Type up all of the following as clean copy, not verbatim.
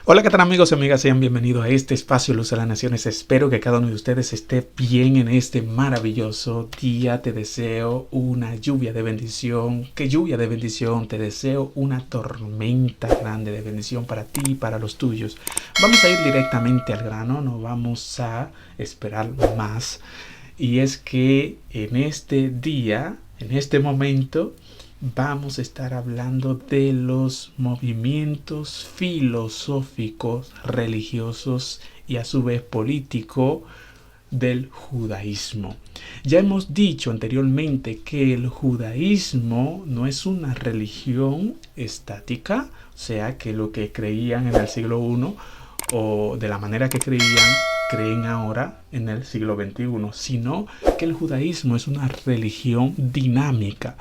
Hola, ¿qué tal amigos y amigas? Sean bienvenidos a este espacio Luz de las Naciones. Espero que cada uno de ustedes esté bien en este maravilloso día. Te deseo una lluvia de bendición. ¿Qué lluvia de bendición? Te deseo una tormenta grande de bendición para ti y para los tuyos. Vamos a ir directamente al grano, no vamos a esperar más. Y es que en este día, en este momento, vamos a estar hablando de los movimientos filosóficos, religiosos y a su vez político del judaísmo. Ya hemos dicho anteriormente que el judaísmo no es una religión estática, o sea que lo que creían en el siglo I o de la manera que creían, creen ahora en el siglo XXI, sino que el judaísmo es una religión dinámica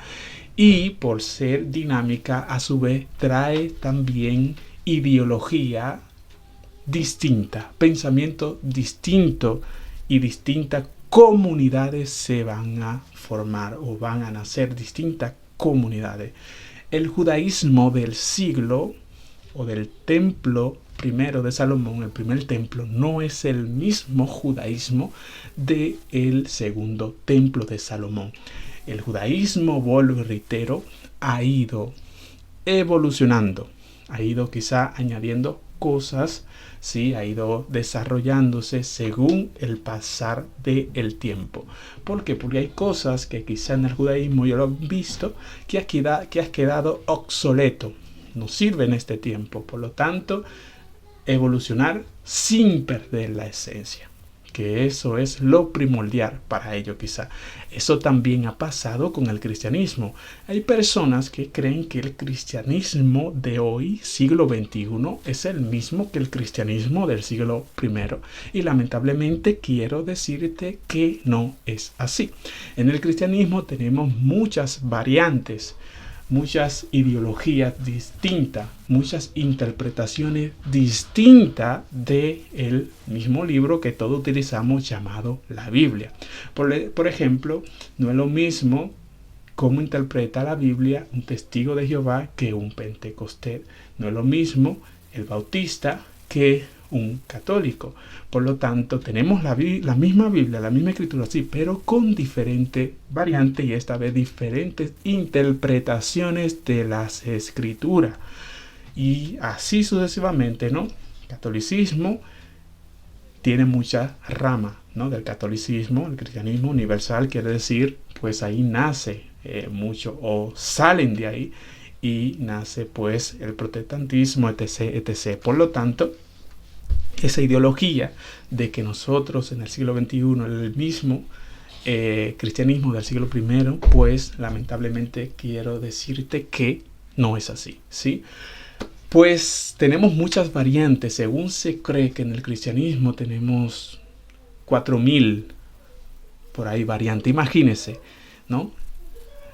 y por ser dinámica a su vez trae también ideología distinta, pensamiento distinto y distintas comunidades se van a formar o van a nacer distintas comunidades. El judaísmo del siglo o del templo primero de Salomón, el primer templo, no es el mismo judaísmo del segundo templo de Salomón. El judaísmo, vuelvo y reitero, ha ido evolucionando, ha ido quizá añadiendo cosas, sí, ha ido desarrollándose según el pasar del tiempo. ¿Por qué? Porque hay cosas que quizá en el judaísmo yo lo he visto que has quedado obsoleto, no sirve en este tiempo. Por lo tanto, evolucionar sin perder la esencia, que eso es lo primordial para ello quizá. Eso también ha pasado con el cristianismo. Hay personas que creen que el cristianismo de hoy, siglo XXI, es el mismo que el cristianismo del siglo I. Y lamentablemente quiero decirte que no es así. En el cristianismo tenemos muchas variantes, muchas ideologías distintas, muchas interpretaciones distintas del mismo libro que todos utilizamos llamado la Biblia. Por ejemplo, no es lo mismo cómo interpreta la Biblia un testigo de Jehová que un pentecostés. No es lo mismo el bautista que un católico. Por lo tanto, tenemos la misma Biblia, la misma escritura, sí, pero con diferentes variantes y esta vez diferentes interpretaciones de las escrituras. Y así sucesivamente, ¿no? Catolicismo tiene muchas ramas, ¿no? Del catolicismo, el cristianismo universal, quiere decir, pues ahí nace mucho o salen de ahí y nace pues el protestantismo, etc, etc. Por lo tanto, esa ideología de que nosotros en el siglo XXI el mismo cristianismo del siglo I, pues lamentablemente quiero decirte que no es así, ¿sí? Pues tenemos muchas variantes. Según se cree que en el cristianismo tenemos 4000 por ahí variantes. Imagínense, ¿no?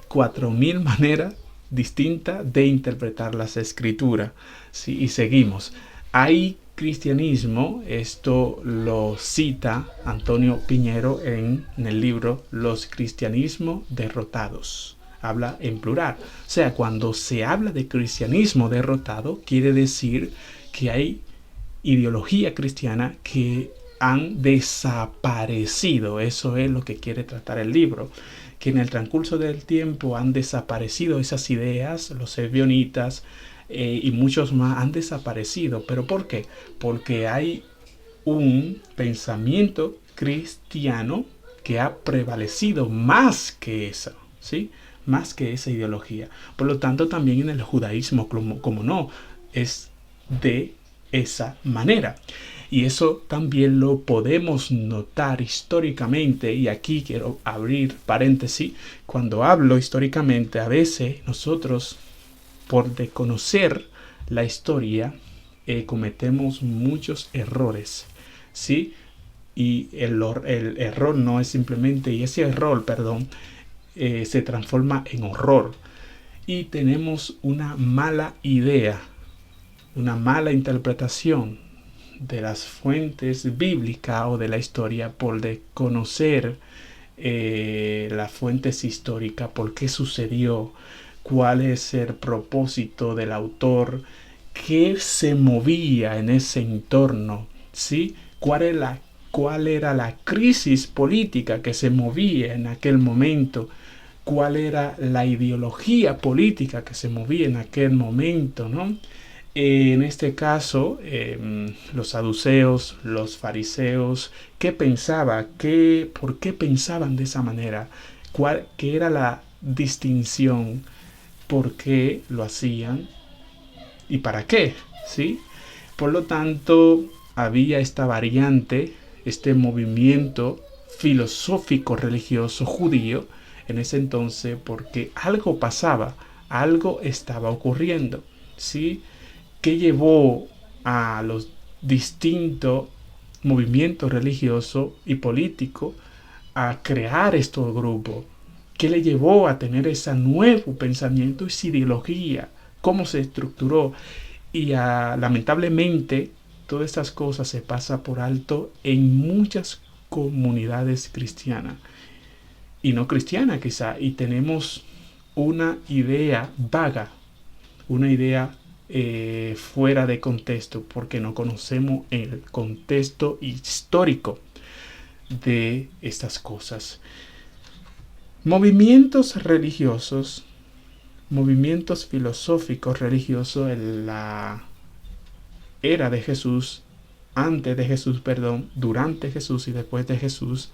4000 maneras distintas de interpretar las escrituras, ¿sí? Y seguimos. Hay cristianismo, esto lo cita Antonio Piñero en el libro Los cristianismos derrotados. Habla en plural. O sea, cuando se habla de cristianismo derrotado, quiere decir que hay ideología cristiana que han desaparecido. Eso es lo que quiere tratar el libro. Que en el transcurso del tiempo han desaparecido esas ideas, los ebionitas y muchos más han desaparecido. ¿Pero por qué? Porque hay un pensamiento cristiano que ha prevalecido más que esa, ¿sí? Más que esa ideología. Por lo tanto, también en el judaísmo, como no, es de esa manera. Y eso también lo podemos notar históricamente, y aquí quiero abrir paréntesis, cuando hablo históricamente, a veces nosotros, por desconocer la historia, cometemos muchos errores, ¿sí? Y el error no es simplemente, y ese error, perdón, se transforma en horror. Y tenemos una mala idea, una mala interpretación de las fuentes bíblicas o de la historia por desconocer las fuentes históricas, por qué sucedió, cuál es el propósito del autor, qué se movía en ese entorno, ¿sí? ¿Cuál era la crisis política que se movía en aquel momento? ¿Cuál era la ideología política que se movía en aquel momento, ¿no? En este caso, los saduceos, los fariseos, ¿qué pensaba? ¿Por qué pensaban de esa manera? ¿Qué era la distinción? ¿Por qué lo hacían? ¿Y para qué? ¿Sí? Por lo tanto, había esta variante, este movimiento filosófico religioso judío en ese entonces, porque algo pasaba, algo estaba ocurriendo, ¿sí? ¿Qué llevó a los distintos movimientos religiosos y políticos a crear estos grupos? ¿Qué le llevó a tener ese nuevo pensamiento, esa ideología? ¿Cómo se estructuró? Y lamentablemente todas estas cosas se pasan por alto en muchas comunidades cristianas y no cristianas quizá, y tenemos una idea vaga, una idea fuera de contexto, porque no conocemos el contexto histórico de estas cosas. Movimientos religiosos, movimientos filosóficos religiosos en la era de Jesús, antes de Jesús, perdón, durante Jesús y después de Jesús,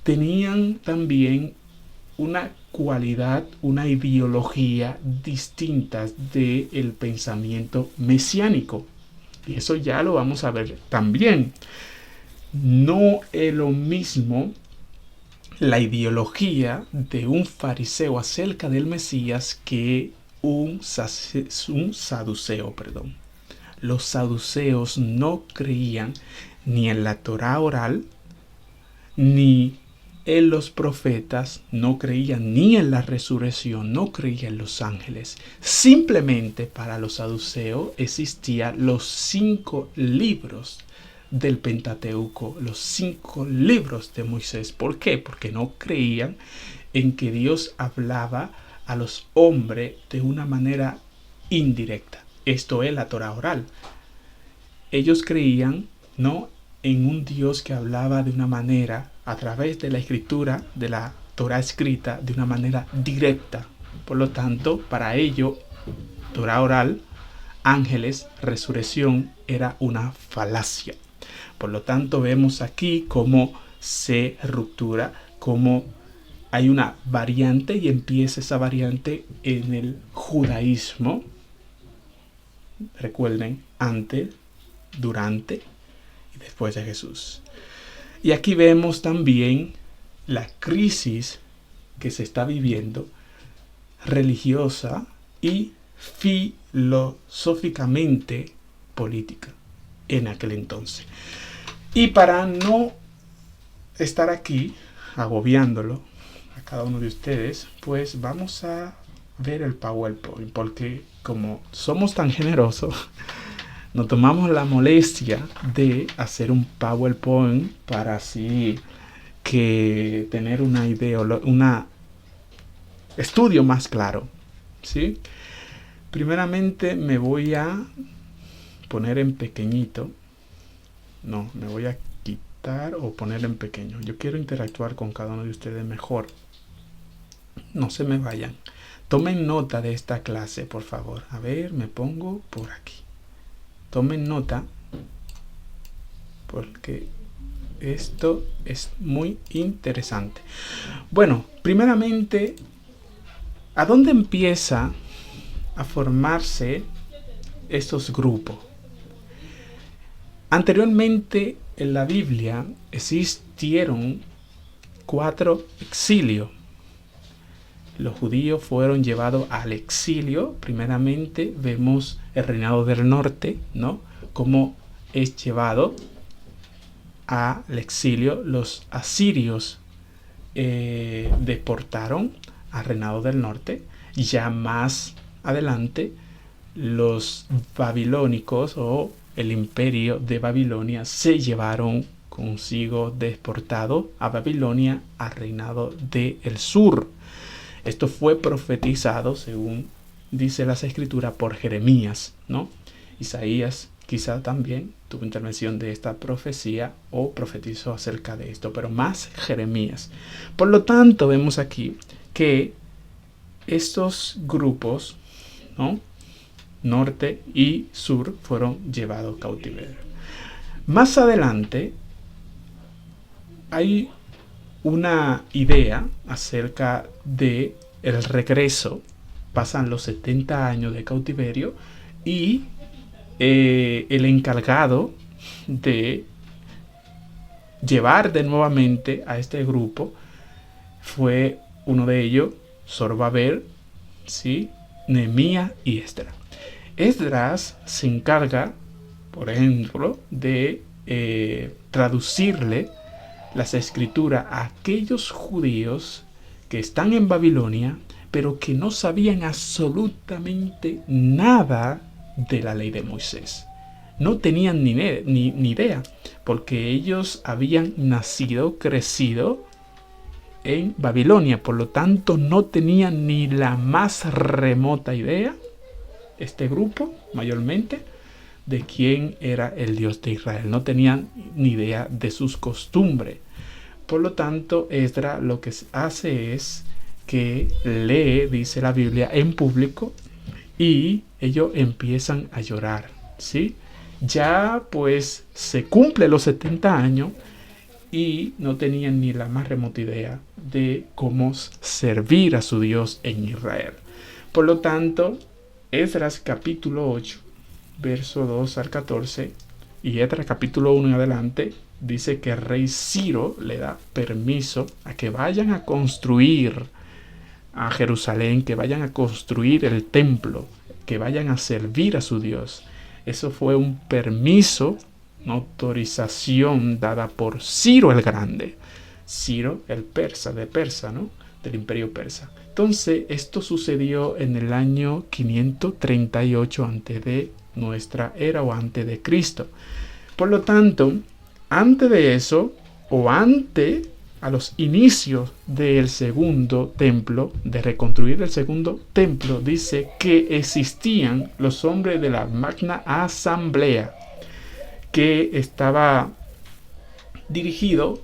tenían también una cualidad, una ideología distinta del pensamiento mesiánico. Y eso ya lo vamos a ver también. No es lo mismo la ideología de un fariseo acerca del Mesías que un saduceo, perdón. Los saduceos no creían ni en la Torá oral, ni en los profetas, no creían ni en la resurrección, no creían en los ángeles. Simplemente para los saduceos existían los 5 libros del Pentateuco, los 5 libros de Moisés. ¿Por qué? Porque no creían en que Dios hablaba a los hombres de una manera indirecta. Esto es la Torá oral. Ellos creían, ¿no?, en un Dios que hablaba de una manera, a través de la escritura, de la Torá escrita, de una manera directa. Por lo tanto, para ellos, Torá oral, ángeles, resurrección, era una falacia. Por lo tanto, vemos aquí cómo se ruptura, cómo hay una variante y empieza esa variante en el judaísmo. Recuerden, antes, durante y después de Jesús. Y aquí vemos también la crisis que se está viviendo religiosa y filosóficamente política en aquel entonces. Y para no estar aquí agobiándolo a cada uno de ustedes, pues vamos a ver el PowerPoint, porque como somos tan generosos, nos tomamos la molestia de hacer un PowerPoint para así que tener una idea, un estudio más claro, ¿sí? Primeramente me voy a poner en pequeñito. No, me voy a quitar o poner en pequeño. Yo quiero interactuar con cada uno de ustedes mejor. No se me vayan. Tomen nota de esta clase, por favor. A ver, me pongo por aquí. Tomen nota, porque esto es muy interesante. Bueno, primeramente, ¿a dónde empieza a formarse estos grupos? Anteriormente en la Biblia existieron 4 exilios. Los judíos fueron llevados al exilio. Primeramente vemos el reinado del norte, ¿no?, cómo es llevado al exilio. Los asirios deportaron al reinado del norte. Ya más adelante los babilónicos o el imperio de Babilonia se llevaron consigo deportado a Babilonia al reinado del sur. Esto fue profetizado, según dice las escrituras, por Jeremías, ¿no? Isaías quizá también tuvo intervención de esta profecía o profetizó acerca de esto, pero más Jeremías. Por lo tanto, vemos aquí que estos grupos, ¿no?, norte y sur, fueron llevados a cautiverio. Más adelante hay una idea acerca de el regreso. Pasan los 70 años de cautiverio y el encargado de llevar de nuevamente a este grupo fue uno de ellos, Zorobabel, ¿sí?, Nehemías y Esdras. Esdras se encarga, por ejemplo, de traducirle las escrituras a aquellos judíos que están en Babilonia, pero que no sabían absolutamente nada de la ley de Moisés. No tenían ni idea, porque ellos habían nacido, crecido en Babilonia, por lo tanto no tenían ni la más remota idea, este grupo mayormente, de quién era el Dios de Israel. No tenían ni idea de sus costumbres. Por lo tanto, Esdras lo que hace es que lee, dice la Biblia, en público, y ellos empiezan a llorar, ¿sí? Ya pues se cumple los 70 años y no tenían ni la más remota idea de cómo servir a su Dios en Israel. Por lo tanto, Esdras capítulo 8, verso 2 al 14, y Esdras capítulo 1 en adelante, dice que el rey Ciro le da permiso a que vayan a construir a Jerusalén, que vayan a construir el templo, que vayan a servir a su Dios. Eso fue un permiso, una autorización dada por Ciro el Grande. Ciro el persa, de Persa, ¿no?, del imperio persa. Entonces, esto sucedió en el año 538 antes de nuestra era o antes de Cristo. Por lo tanto, antes de eso, o antes, a los inicios del segundo templo, de reconstruir el segundo templo, dice que existían los hombres de la Magna Asamblea, que estaba dirigido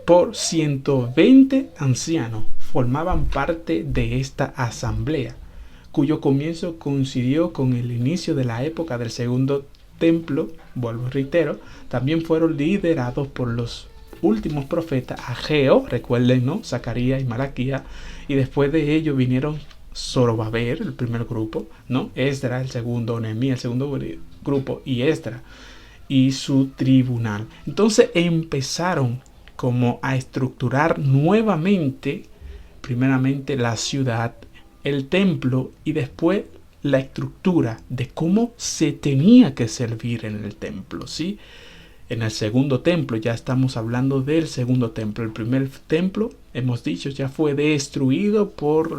por 120 ancianos. Formaban parte de esta asamblea, cuyo comienzo coincidió con el inicio de la época del segundo templo. Vuelvo, reitero, también fueron liderados por los últimos profetas, Ageo, recuerden, ¿no?, Zacarías y Malaquías, y después de ellos vinieron Zorobabel, el primer grupo, ¿no?, Esdras, el segundo, Nehemías, el segundo grupo, y Esdras y su tribunal. Entonces empezaron como a estructurar nuevamente, primeramente la ciudad, el templo, y después la estructura de cómo se tenía que servir en el templo, ¿sí? En el segundo templo, ya estamos hablando del segundo templo. El primer templo, hemos dicho, ya fue destruido por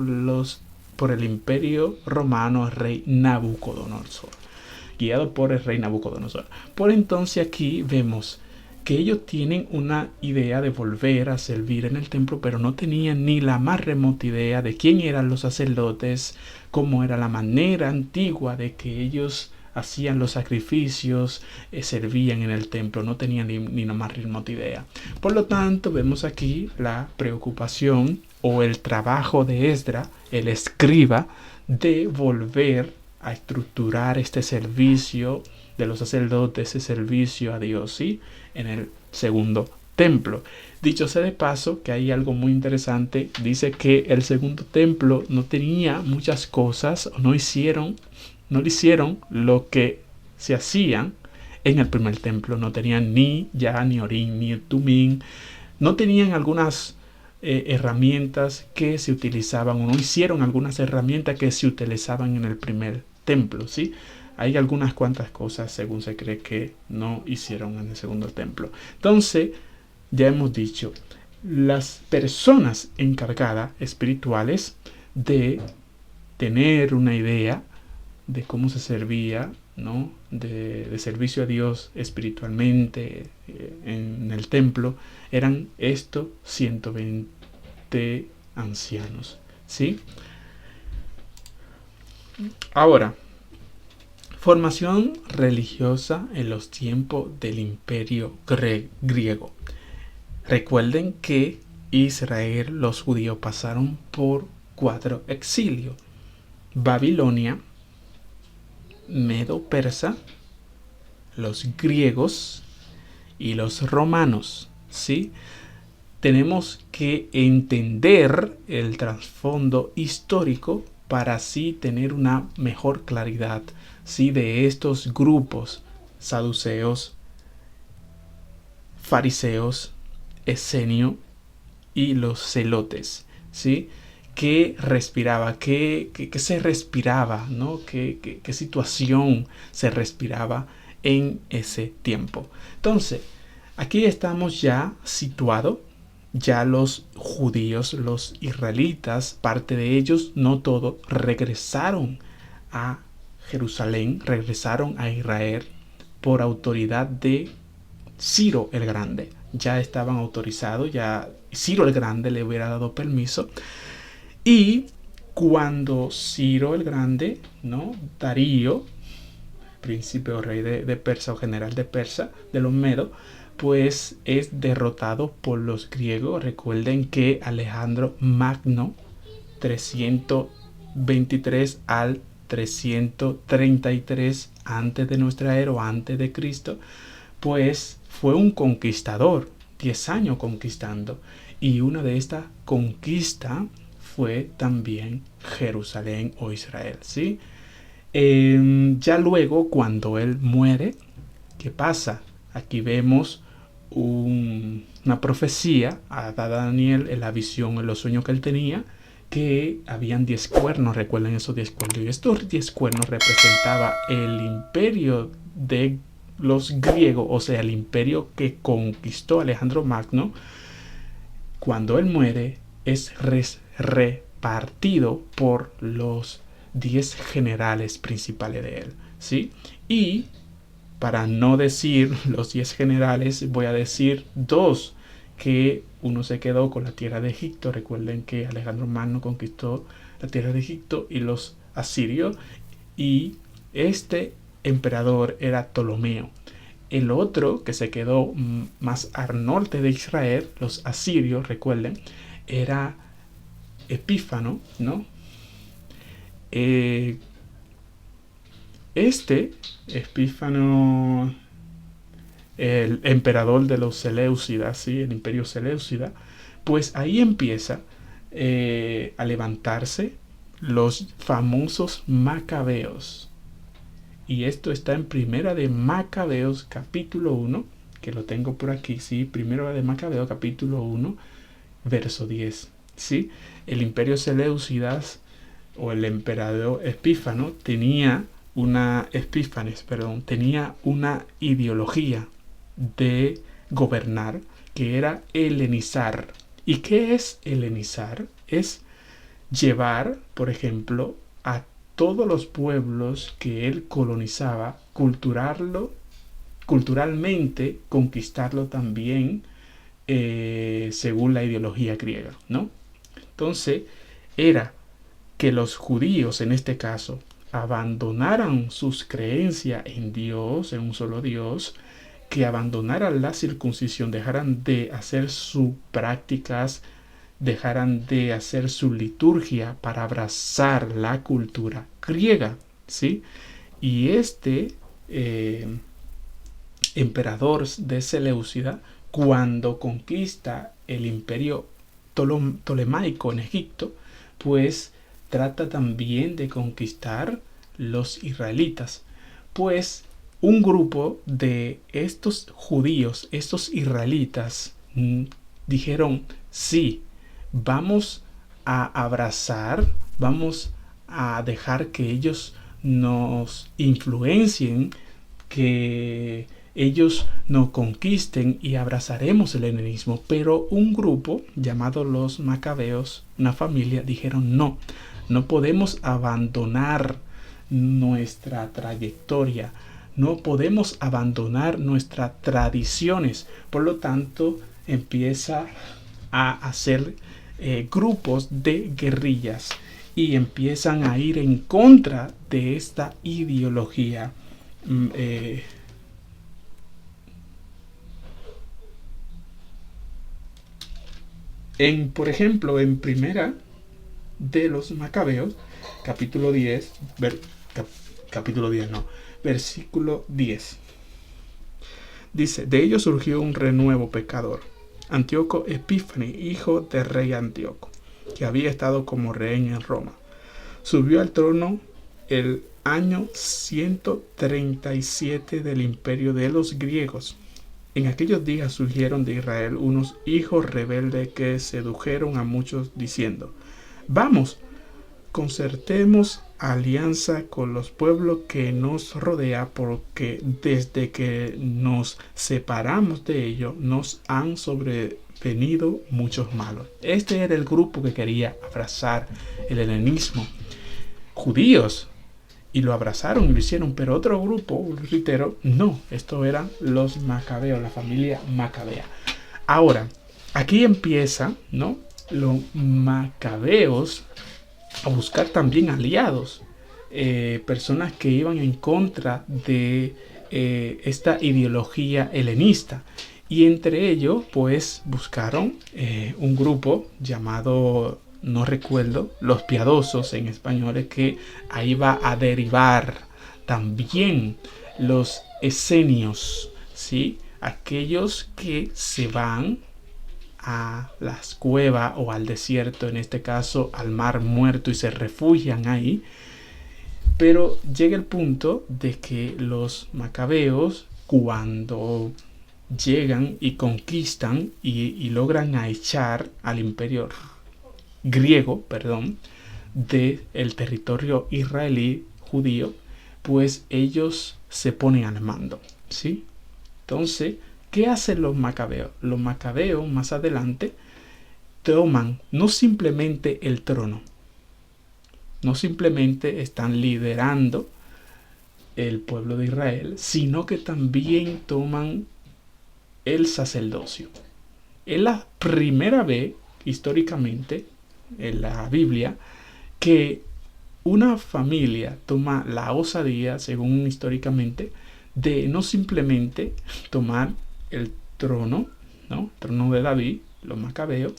el imperio romano, el rey Nabucodonosor, guiado por el rey Nabucodonosor. Por entonces aquí vemos que ellos tienen una idea de volver a servir en el templo, pero no tenían ni la más remota idea de quién eran los sacerdotes, cómo era la manera antigua de que ellos hacían los sacrificios, servían en el templo. No tenían ni la más remota idea. Por lo tanto, vemos aquí la preocupación o el trabajo de Esdras, el escriba, de volver a estructurar este servicio de los sacerdotes, ese servicio a Dios, ¿sí?, en el segundo templo. Dicho sea de paso, que hay algo muy interesante. Dice que el segundo templo no tenía muchas cosas, no hicieron lo que se hacían en el primer templo. No tenían ni Ya, ni Orín, ni Tumín. No tenían algunas herramientas que se utilizaban, o no hicieron algunas herramientas que se utilizaban en el primer templo, ¿sí? Hay algunas cuantas cosas, según se cree, que no hicieron en el segundo templo. Entonces, ya hemos dicho, las personas encargadas espirituales de tener una idea de cómo se servía, ¿no?, de servicio a Dios espiritualmente en el templo, eran estos 120 ancianos, ¿sí? Ahora, Formación religiosa en los tiempos del Imperio griego. Recuerden que Israel, los judíos pasaron por 4 exilios: Babilonia, Medo-Persa, los griegos y los romanos, ¿sí? Tenemos que entender el trasfondo histórico para así tener una mejor claridad, ¿sí?, de estos grupos: saduceos, fariseos, esenio y los celotes, ¿sí? ¿Qué respiraba? ¿Qué se respiraba? ¿No? ¿Qué situación se respiraba en ese tiempo? Entonces, aquí estamos ya situados. Ya los judíos, los israelitas, parte de ellos, no todos, regresaron a Jerusalén, regresaron a Israel por autoridad de Ciro el Grande. Ya estaban autorizados, ya Ciro el Grande le hubiera dado permiso. Y cuando Ciro el Grande, ¿no?, Darío, príncipe o rey de Persia o general de Persia, de los Medos, pues es derrotado por los griegos. Recuerden que Alejandro Magno, 323 al 333 antes de nuestra era o antes de Cristo, pues fue un conquistador, 10 años conquistando, y una de estas conquistas fue también Jerusalén o Israel, ¿sí? Ya luego, cuando él muere, ¿qué pasa? Aquí vemos una profecía a Daniel en la visión, en los sueños que él tenía, que habían 10 cuernos. Recuerden esos 10 cuernos. Y estos 10 cuernos representaban el imperio de los griegos, o sea, el imperio que conquistó Alejandro Magno. Cuando él muere, es repartido por los 10 generales principales de él, ¿sí? Y para no decir los 10 generales, voy a decir 2, que uno se quedó con la tierra de Egipto. Recuerden que Alejandro Magno conquistó la tierra de Egipto y los asirios, y este emperador era Ptolomeo. El otro que se quedó más al norte de Israel, los asirios, recuerden, era Epífano, ¿no? Epífano, el emperador de los Seleucidas, ¿sí?, el imperio Seleucida, pues ahí empieza a levantarse los famosos macabeos. Y esto está en Primera de Macabeos, capítulo 1, que lo tengo por aquí, ¿sí? Primera de Macabeos, capítulo 1, verso 10, ¿sí? El imperio Seleucidas, o el emperador Epífanes, tenía una ideología de gobernar que era helenizar. ¿Y qué es helenizar? Es llevar, por ejemplo, a todos los pueblos que él colonizaba, culturalmente conquistarlo también, según la ideología griega, ¿no? Entonces, era que los judíos, en este caso, abandonaran sus creencias en Dios, en un solo Dios, que abandonaran la circuncisión, dejaran de hacer sus prácticas, dejaran de hacer su liturgia para abrazar la cultura griega, ¿sí? Y este emperador de Seleucida, cuando conquista el imperio tolemaico en Egipto, pues trata también de conquistar los israelitas. Pues un grupo de estos judíos, estos israelitas, dijeron: sí, vamos a abrazar, vamos a dejar que ellos nos influencien, que ellos nos conquisten, y abrazaremos el helenismo. Pero un grupo llamado los macabeos, una familia, dijeron: no podemos abandonar nuestra trayectoria, no podemos abandonar nuestras tradiciones. Por lo tanto, empieza a hacer grupos de guerrillas. y empiezan a ir en contra de esta ideología. Por ejemplo, en Primera de los Macabeos, capítulo 10, capítulo 10 no, versículo 10. Dice, de ellos surgió un renuevo pecador, Antíoco Epífanes, hijo del rey Antíoco, que había estado como rey en Roma. Subió al trono el año 137 del imperio de los griegos. En aquellos días surgieron de Israel unos hijos rebeldes que sedujeron a muchos diciendo, vamos, concertemos alianza con los pueblos que nos rodea, porque desde que nos separamos de ellos nos han sobrevenido muchos malos. Este era el grupo que quería abrazar el helenismo, judíos, y lo abrazaron y lo hicieron, pero otro grupo, reitero, no. Estos eran los macabeos, la familia macabea. Ahora, aquí empieza, ¿no?, los macabeos a buscar también aliados, personas que iban en contra de esta ideología helenista, y entre ellos pues buscaron un grupo llamado, no recuerdo, los piadosos en español, que ahí va a derivar también los esenios, ¿sí?, aquellos que se van a las cuevas o al desierto, en este caso al mar muerto, y se refugian ahí. Pero llega el punto de que los macabeos, cuando llegan y conquistan y logran echar al imperio griego, del territorio israelí judío, pues ellos se ponen al mando, ¿sí? Entonces, ¿qué hacen los macabeos? Los macabeos más adelante toman no simplemente el trono, no simplemente están liderando el pueblo de Israel, sino que también toman el sacerdocio. Es la primera vez históricamente en la Biblia que una familia toma la osadía, según históricamente, de no simplemente tomar el trono, ¿no?, el trono de David, los macabeos,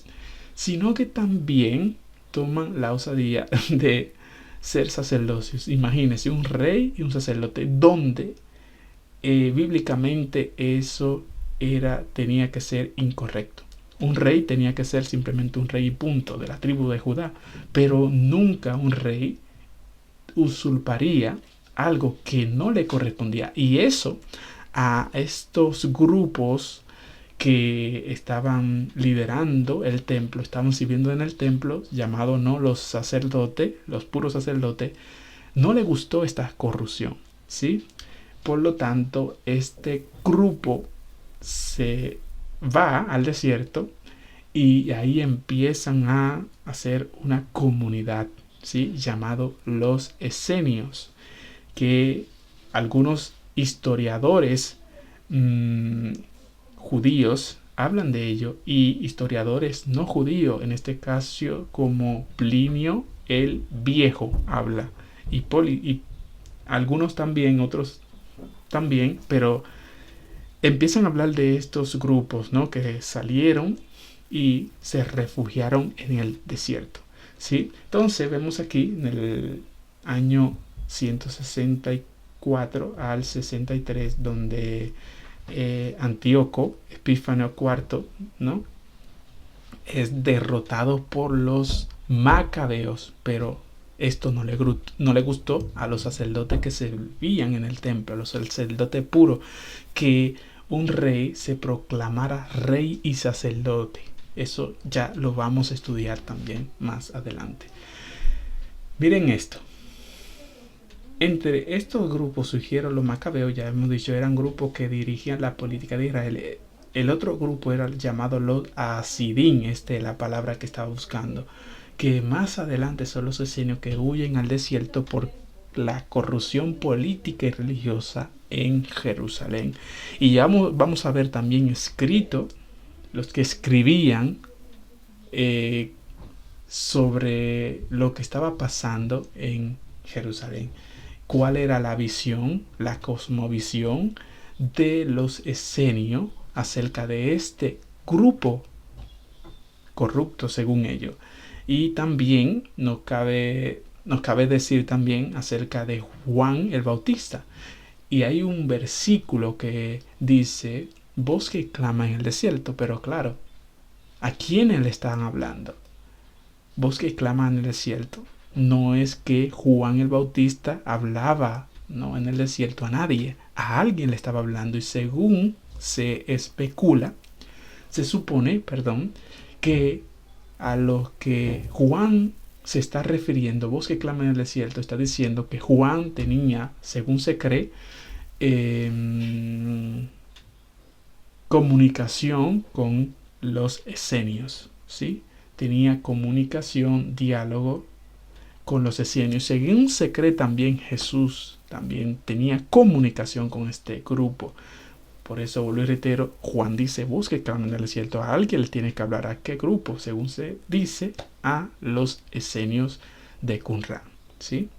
sino que también toman la osadía de ser sacerdocios. Imagínense, un rey y un sacerdote, donde bíblicamente eso tenía que ser incorrecto. Un rey tenía que ser simplemente un rey y punto, de la tribu de Judá, pero nunca un rey usurparía algo que no le correspondía. Y eso a estos grupos que estaban liderando el templo, estaban sirviendo en el templo, llamados, ¿no?, los sacerdotes, los puros sacerdotes, no le gustó esta corrupción, ¿sí? Por lo tanto, este grupo se va al desierto y ahí empiezan a hacer una comunidad, ¿sí?, llamado los esenios, que algunos historiadores judíos hablan de ello, y historiadores no judíos, en este caso como Plinio el Viejo habla, y algunos también, otros también, pero empiezan a hablar de estos grupos, ¿no?, que salieron y se refugiaron en el desierto, ¿sí? Entonces vemos aquí en el año 164 al 63, donde Antíoco Epífanes IV, ¿no?, es derrotado por los macabeos, pero esto no le gustó a los sacerdotes que servían en el templo, a los sacerdotes puros, que un rey se proclamara rey y sacerdote. Eso ya lo vamos a estudiar también más adelante. Miren esto. Entre estos grupos surgieron los macabeos, ya hemos dicho, eran grupos que dirigían la política de Israel. El otro grupo era llamado los Hasidín, es la palabra que estaba buscando, que más adelante son los esenios, que huyen al desierto por la corrupción política y religiosa en Jerusalén. Y ya vamos a ver también escrito, los que escribían sobre lo que estaba pasando en Jerusalén. ¿Cuál era la visión, la cosmovisión de los esenios acerca de este grupo corrupto según ellos? Y también nos cabe decir también acerca de Juan el Bautista. Y hay un versículo que dice, voz que clama en el desierto, pero claro, ¿a quiénes le están hablando? Voz que clama en el desierto. No es que Juan el Bautista hablaba, no, en el desierto a nadie, a alguien le estaba hablando, y según se supone, que a los que Juan se está refiriendo, voz que clama en el desierto, está diciendo que Juan tenía, según se cree, comunicación con los esenios, ¿sí? Tenía comunicación, diálogo con los esenios. Según se cree, también Jesús también tenía comunicación con este grupo. Por eso, vuelvo y reitero, Juan dice, busque clama en el desierto. A alguien le tiene que hablar. ¿A qué grupo? Según se dice, a los esenios de Qumran, ¿sí?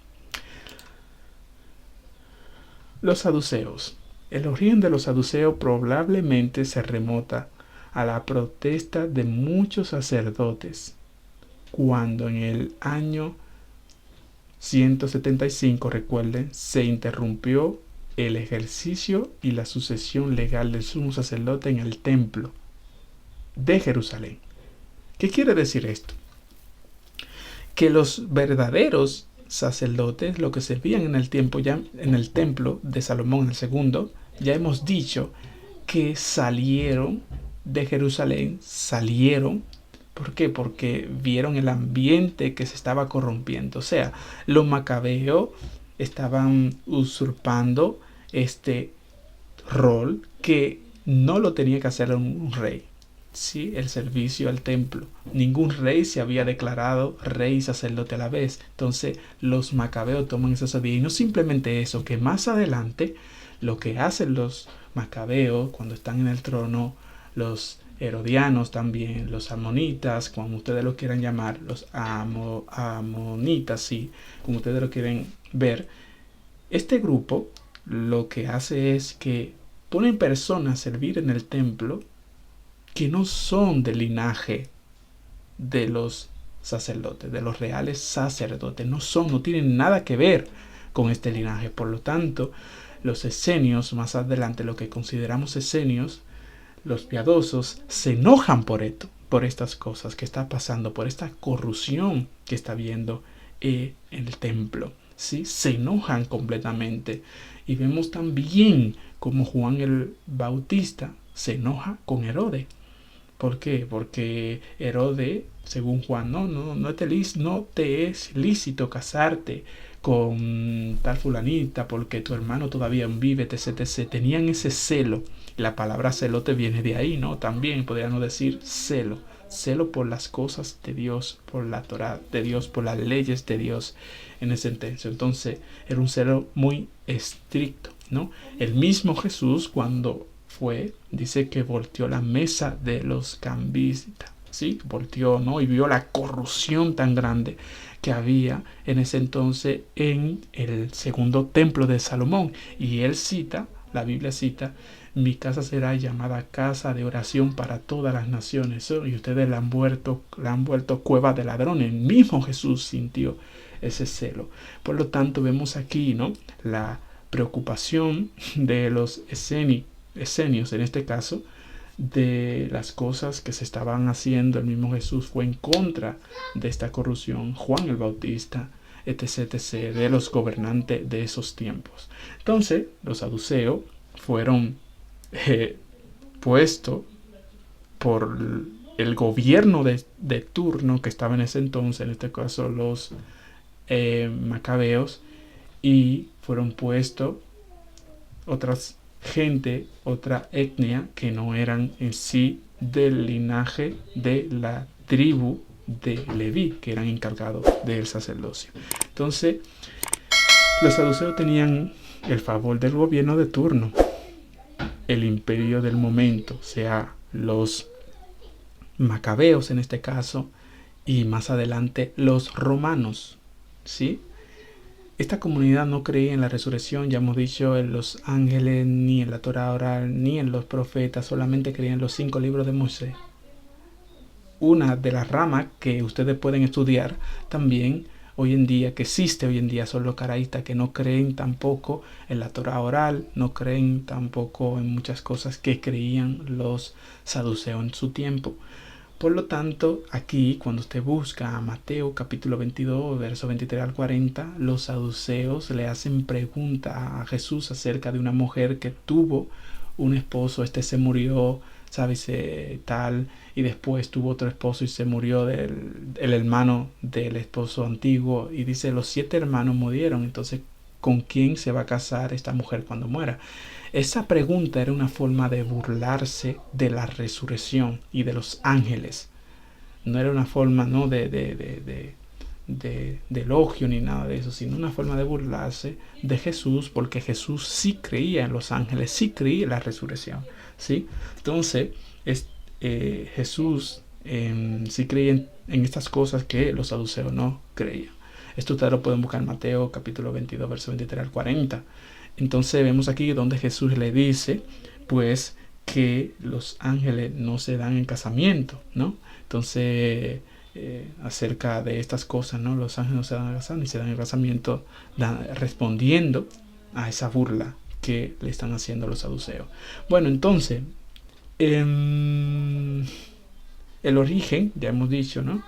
Los saduceos. El origen de los saduceos probablemente se remota a la protesta de muchos sacerdotes cuando en el año 175, recuerden, se interrumpió el ejercicio y la sucesión legal del sumo sacerdote en el templo de Jerusalén. ¿Qué quiere decir esto? Que los verdaderos sacerdotes, lo que servían en el tiempo ya en el templo de Salomón el segundo, ya hemos dicho que salieron de Jerusalén, ¿por qué? Porque vieron el ambiente que se estaba corrompiendo. O sea, los macabeos estaban usurpando este rol que no lo tenía que hacer un rey. Sí, el servicio al templo. Ningún rey se había declarado rey y sacerdote a la vez. Entonces los macabeos toman esa sabiduría. Y no simplemente eso, que más adelante lo que hacen los macabeos cuando están en el trono, los herodianos también, los amonitas, como ustedes lo quieran llamar, los amonitas, sí, como ustedes lo quieren ver. Este grupo lo que hace es que ponen personas a servir en el templo que no son del linaje de los sacerdotes, de los reales sacerdotes, no tienen nada que ver con este linaje. Por lo tanto, los esenios, más adelante, lo que consideramos esenios, los piadosos, se enojan por esto, por estas cosas que está pasando, por esta corrupción que está habiendo en el templo, ¿sí? Se enojan completamente. Y vemos también como Juan el Bautista se enoja con Herodes. ¿Por qué? Porque Herodes, según Juan, no te es lícito casarte con tal fulanita porque tu hermano todavía vive, etc. Tenían ese celo. La palabra celote viene de ahí, ¿no? También podríamos decir celo. Celo por las cosas de Dios, por la Torá de Dios, por las leyes de Dios en ese sentencia. Entonces, era un celo muy estricto, ¿no? El mismo Jesús, cuando dice que volteó la mesa de los cambistas, ¿sí? Volteó, ¿no? Y vio la corrupción tan grande que había en ese entonces en el segundo templo de Salomón. Y él cita, la Biblia cita, mi casa será llamada casa de oración para todas las naciones. Y ustedes la han vuelto cueva de ladrones. El mismo Jesús sintió ese celo. Por lo tanto, vemos aquí, ¿no? La preocupación de los esenios, en este caso, de las cosas que se estaban haciendo. El mismo Jesús fue en contra de esta corrupción. Juan el Bautista, etc., de los gobernantes de esos tiempos. Entonces, los saduceos fueron puestos por el gobierno de turno que estaba en ese entonces, en este caso los macabeos, y fueron puestos otras otra etnia que no eran en sí del linaje de la tribu de Leví, que eran encargados del sacerdocio. Entonces, los saduceos tenían el favor del gobierno de turno, el imperio del momento, o sea, los macabeos en este caso, y más adelante los romanos, ¿sí? Esta comunidad no creía en la resurrección, ya hemos dicho, en los ángeles, ni en la Torá oral, ni en los profetas, solamente creían en los 5 libros de Moisés. Una de las ramas que ustedes pueden estudiar también hoy en día, que existe hoy en día, son los caraístas, que no creen tampoco en la Torá oral, no creen tampoco en muchas cosas que creían los saduceos en su tiempo. Por lo tanto, aquí cuando usted busca a Mateo capítulo 22, verso 23 al 40, los saduceos le hacen pregunta a Jesús acerca de una mujer que tuvo un esposo, este se murió, sabes, tal, y después tuvo otro esposo y se murió el hermano del esposo antiguo, y dice, los 7 hermanos murieron, entonces, ¿con quién se va a casar esta mujer cuando muera? Esa pregunta era una forma de burlarse de la resurrección y de los ángeles. No era una forma, ¿no?, de elogio ni nada de eso, sino una forma de burlarse de Jesús, porque Jesús sí creía en los ángeles, sí creía en la resurrección, ¿sí? Entonces, Jesús sí creía en estas cosas que los saduceos no creían. Esto ustedes lo pueden buscar en Mateo capítulo 22, verso 23 al 40. Entonces vemos aquí donde Jesús le dice, pues, que los ángeles no se dan en casamiento, ¿no? Entonces, acerca de estas cosas, ¿no? Los ángeles no se dan en casamiento, ni se dan en casamiento, respondiendo a esa burla que le están haciendo los saduceos. Bueno, entonces, el origen, ya hemos dicho, ¿no?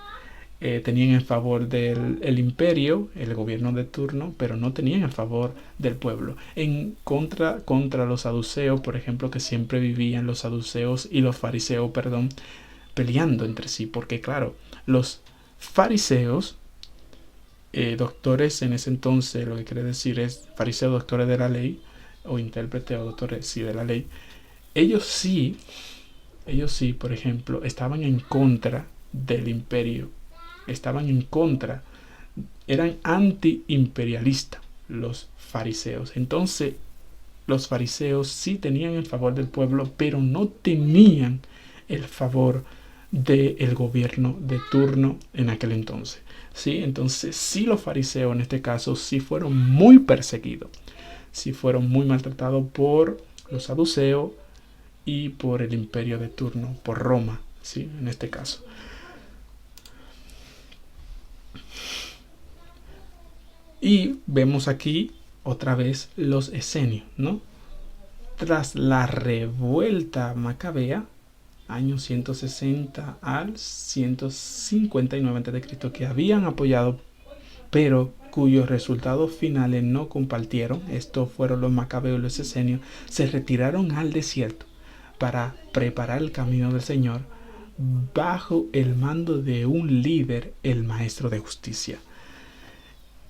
Tenían en favor del imperio, el gobierno de turno, pero no tenían en favor del pueblo. Contra los saduceos, por ejemplo, que siempre vivían los saduceos y los fariseos, peleando entre sí, porque claro, los fariseos, doctores en ese entonces, lo que quiere decir es fariseos, doctores de la ley, o intérpretes o doctores sí de la ley, ellos sí, por ejemplo, estaban en contra del imperio, estaban en contra, eran anti-imperialistas los fariseos. Entonces, los fariseos sí tenían el favor del pueblo, pero no tenían el favor del gobierno de turno en aquel entonces, ¿sí? Entonces, sí, los fariseos en este caso sí fueron muy perseguidos, sí fueron muy maltratados por los saduceos y por el imperio de turno, por Roma, ¿sí? En este caso. Y vemos aquí otra vez los esenios, ¿no? Tras la revuelta macabea, año 160 al 159 a.C., que habían apoyado, pero cuyos resultados finales no compartieron, estos fueron los macabeos y los esenios, se retiraron al desierto para preparar el camino del Señor bajo el mando de un líder, el maestro de justicia.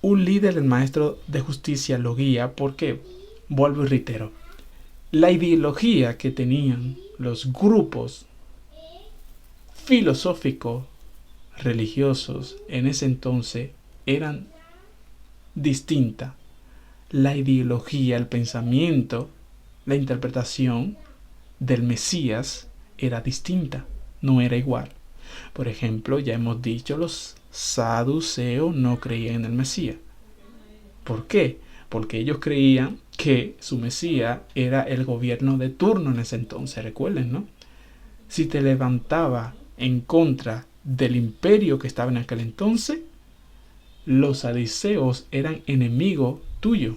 Un líder, el maestro de justicia, lo guía porque, vuelvo y reitero, la ideología que tenían los grupos filosóficos religiosos en ese entonces eran distintas. La ideología, el pensamiento, la interpretación del Mesías era distinta, no era igual. Por ejemplo, ya hemos dicho, los saduceos no creían en el Mesías. ¿Por qué? Porque ellos creían que su Mesías era el gobierno de turno en ese entonces, recuerden, ¿no? Si te levantaba en contra del imperio que estaba en aquel entonces, los saduceos eran enemigos tuyos,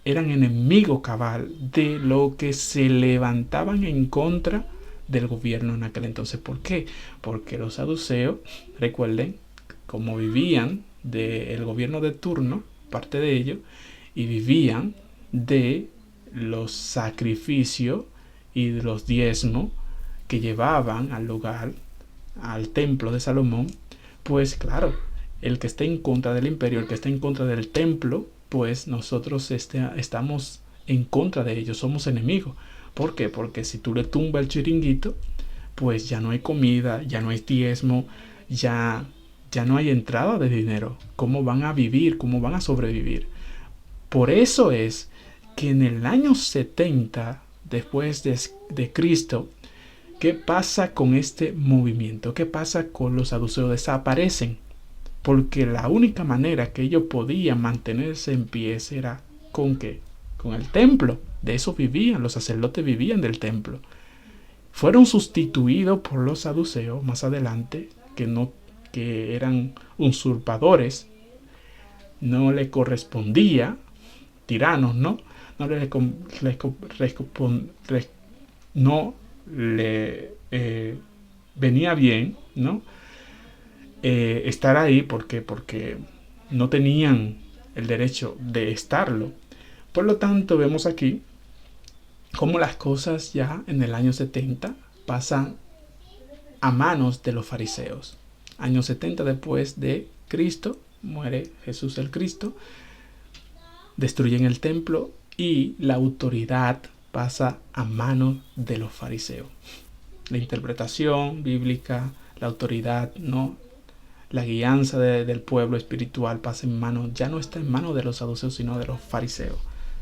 eran enemigos cabal de lo que se levantaban en contra del gobierno en aquel entonces. ¿Por qué? Porque los saduceos, recuerden, como vivían del gobierno de turno, parte de ellos, y vivían de los sacrificios y de los diezmos que llevaban al lugar, al templo de Salomón, pues claro, el que esté en contra del imperio, el que esté en contra del templo, pues nosotros estamos en contra de ellos, somos enemigos. ¿Por qué? Porque si tú le tumbas el chiringuito, pues ya no hay comida, ya no hay diezmo, ya no hay entrada de dinero. ¿Cómo van a vivir? ¿Cómo van a sobrevivir? Por eso es que en el año 70 después de Cristo, ¿Qué pasa con este movimiento? ¿Qué pasa con los saduceos? Desaparecen. Porque la única manera que ellos podían mantenerse en pie era ¿con qué? Con el templo. De eso vivían, los sacerdotes vivían del templo. Fueron sustituidos por los saduceos más adelante, que eran usurpadores, no le correspondía, tiranos, ¿no? No le, no le venía bien, ¿no? Estar ahí porque no tenían el derecho de estarlo. Por lo tanto, vemos aquí cómo las cosas ya en el año 70 pasan a manos de los fariseos. Año 70 después de Cristo, muere Jesús el Cristo, destruyen el templo y la autoridad pasa a manos de los fariseos. La interpretación bíblica, la autoridad, ¿no? La guianza del pueblo espiritual pasa en manos, ya no está en manos de los saduceos, sino de los fariseos,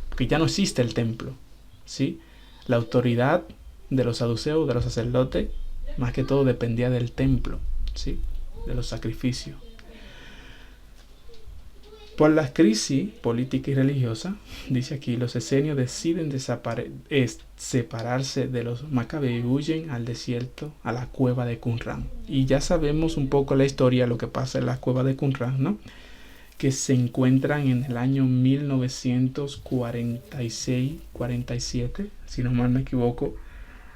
porque ya no existe el templo, ¿sí? La autoridad de los saduceos, de los sacerdotes, más que todo dependía del templo, ¿sí? De los sacrificios. Por la crisis política y religiosa, dice aquí, los esenios deciden separarse de los macabeos y huyen al desierto, a la cueva de Qumran. Y ya sabemos un poco la historia, lo que pasa en la cueva de Qumran, ¿no? Que se encuentran en el año 1946-47, si no mal me equivoco,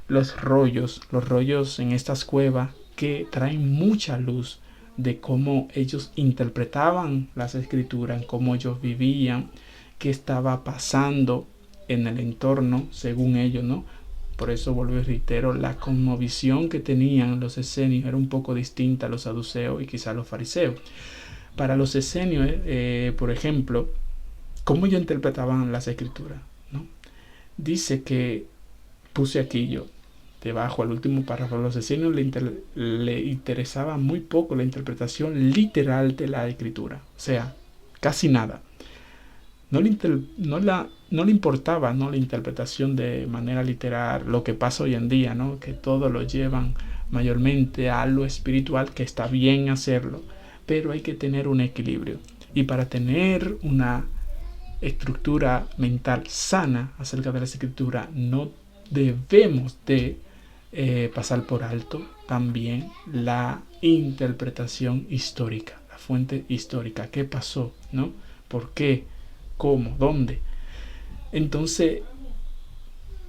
los rollos en estas cuevas que traen mucha luz de cómo ellos interpretaban las escrituras, cómo ellos vivían, qué estaba pasando en el entorno según ellos, ¿no? Por eso vuelvo y reitero, la cosmovisión que tenían los esenios era un poco distinta a los saduceos y quizá a los fariseos. Para los esenios, por ejemplo, cómo ellos interpretaban las escrituras, ¿no? Dice que, puse aquí yo, debajo, al último párrafo, a los esenios le interesaba muy poco la interpretación literal de la escritura. O sea, casi nada. No le importaba, ¿no?, la interpretación de manera literal, lo que pasa hoy en día, ¿no? Que todo lo llevan mayormente a lo espiritual, que está bien hacerlo, pero hay que tener un equilibrio. Y para tener una estructura mental sana acerca de la escritura, no debemos de pasar por alto también la interpretación histórica, la fuente histórica. ¿Qué pasó? ¿No? ¿Por qué? ¿Cómo? ¿Dónde? Entonces,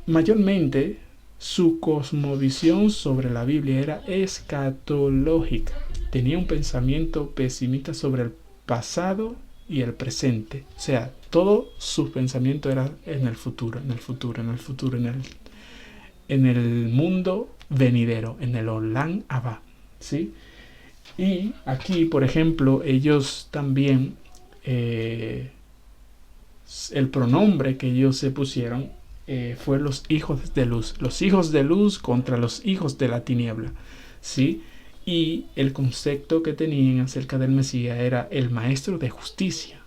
mayormente su cosmovisión sobre la Biblia era escatológica. Tenía un pensamiento pesimista sobre el pasado y el presente. O sea, todo su pensamiento era en el futuro, en el mundo venidero, en el Olam Abba, ¿sí? Y aquí, por ejemplo, ellos también, el pronombre que ellos se pusieron fue los hijos de luz contra los hijos de la tiniebla, ¿sí? Y el concepto que tenían acerca del Mesías era el maestro de justicia.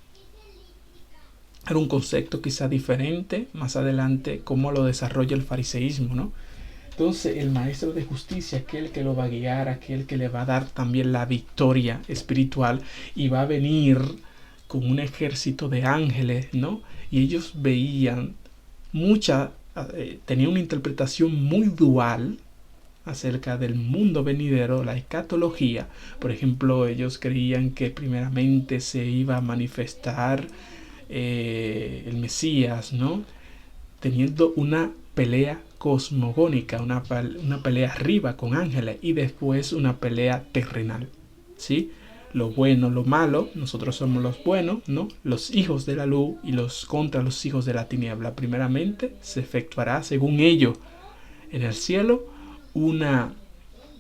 Era un concepto quizá diferente más adelante cómo lo desarrolla el fariseísmo, ¿no? Entonces el maestro de justicia, aquel que lo va a guiar, aquel que le va a dar también la victoria espiritual, y va a venir con un ejército de ángeles, ¿no? Y ellos veían tenían una interpretación muy dual acerca del mundo venidero, la escatología. Por ejemplo, ellos creían que primeramente se iba a manifestar el Mesías, ¿no? Teniendo una pelea cosmogónica, una pelea arriba con ángeles y después una pelea terrenal, ¿sí? Lo bueno, lo malo, nosotros somos los buenos, ¿no? Los hijos de la luz y los contra los hijos de la tiniebla. Primeramente se efectuará, según ellos, en el cielo, una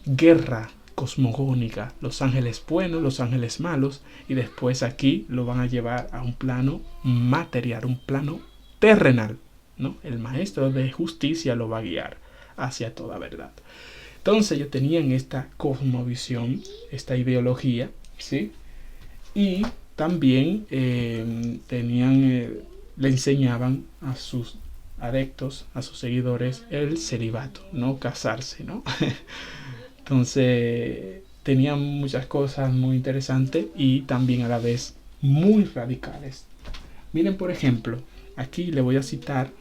guerra cosmogónica, los ángeles buenos, los ángeles malos, y después aquí lo van a llevar a un plano material, un plano terrenal, ¿no? El maestro de justicia lo va a guiar hacia toda verdad. Entonces ellos tenían esta cosmovisión, esta ideología, ¿sí? Y también le enseñaban a adeptos, a sus seguidores, el celibato, no casarse, ¿no? Entonces tenían muchas cosas muy interesantes y también a la vez muy radicales. Miren, por ejemplo, aquí le voy a citar,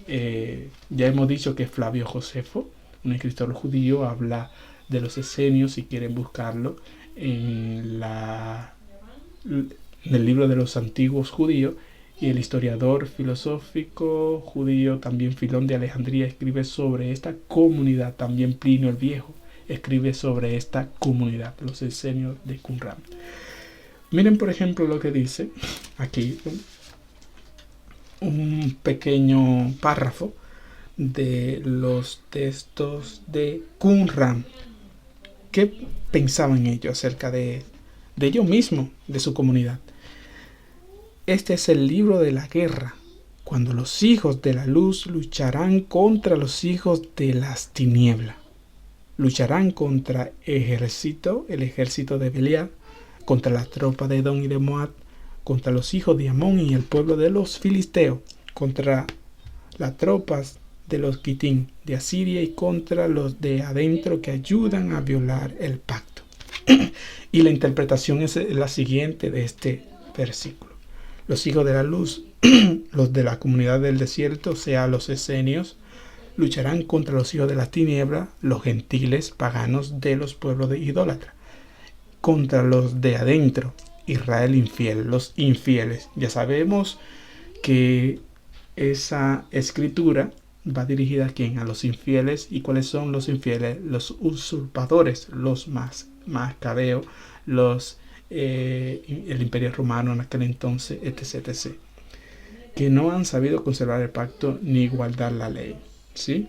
ya hemos dicho que Flavio Josefo, un escritor judío, habla de los esenios, si quieren buscarlo, en el libro de los antiguos judíos, y el historiador filosófico judío también Filón de Alejandría escribe sobre esta comunidad, también Plinio el Viejo escribe sobre esta comunidad, los esenios de Qumran. Miren, por ejemplo, lo que dice aquí, un pequeño párrafo de los textos de Qumran. ¿Qué pensaban ellos acerca de ellos mismos, de su comunidad? Este es el libro de la guerra, cuando los hijos de la luz lucharán contra los hijos de las tinieblas. Lucharán contra el ejército de Belial, contra las tropas de Edom y de Moab, contra los hijos de Amón y el pueblo de los filisteos, contra las tropas de los Quitín de Asiria y contra los de adentro que ayudan a violar el pacto. Y la interpretación es la siguiente de este versículo. Los hijos de la luz, los de la comunidad del desierto, o sea, los esenios, lucharán contra los hijos de la tiniebla, los gentiles paganos de los pueblos de idólatras, contra los de adentro, Israel infiel, los infieles. Ya sabemos que esa escritura va dirigida a quién, a los infieles. ¿Y cuáles son los infieles? Los usurpadores, los macabeos, el imperio romano en aquel entonces, etc., que no han sabido conservar el pacto ni guardar la ley, ¿sí?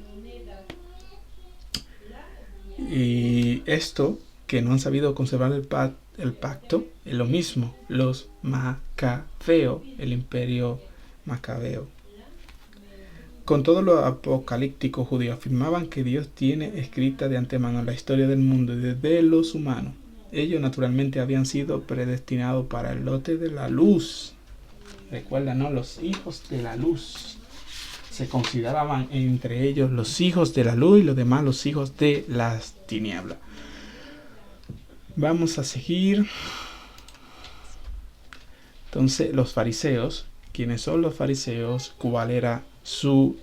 Y esto, que no han sabido conservar el pacto, es lo mismo, los macabeos, el imperio macabeo. Con todo lo apocalíptico judío afirmaban que Dios tiene escrita de antemano la historia del mundo y desde los humanos. Ellos naturalmente habían sido predestinados para el lote de la luz. Recuerda, ¿no? Los hijos de la luz. Se consideraban entre ellos los hijos de la luz y los demás los hijos de las tinieblas. Vamos a seguir. Entonces, los fariseos. ¿Quiénes son los fariseos? ¿Cuál era su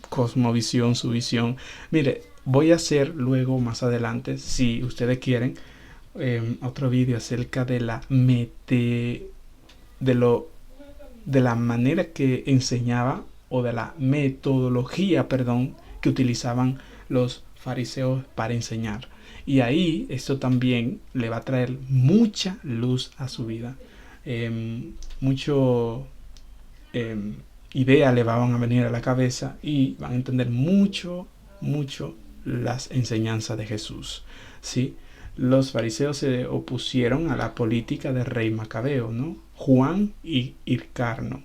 cosmovisión, su visión? Mire, voy a hacer luego, más adelante, si ustedes quieren, otro vídeo acerca de la manera que enseñaba, o de la metodología, que utilizaban los fariseos para enseñar. Y ahí esto también le va a traer mucha luz a su vida. Ideas le van a venir a la cabeza y van a entender mucho las enseñanzas de Jesús, ¿sí? Los fariseos se opusieron a la política del rey macabeo, ¿no? Juan y Hyrcano.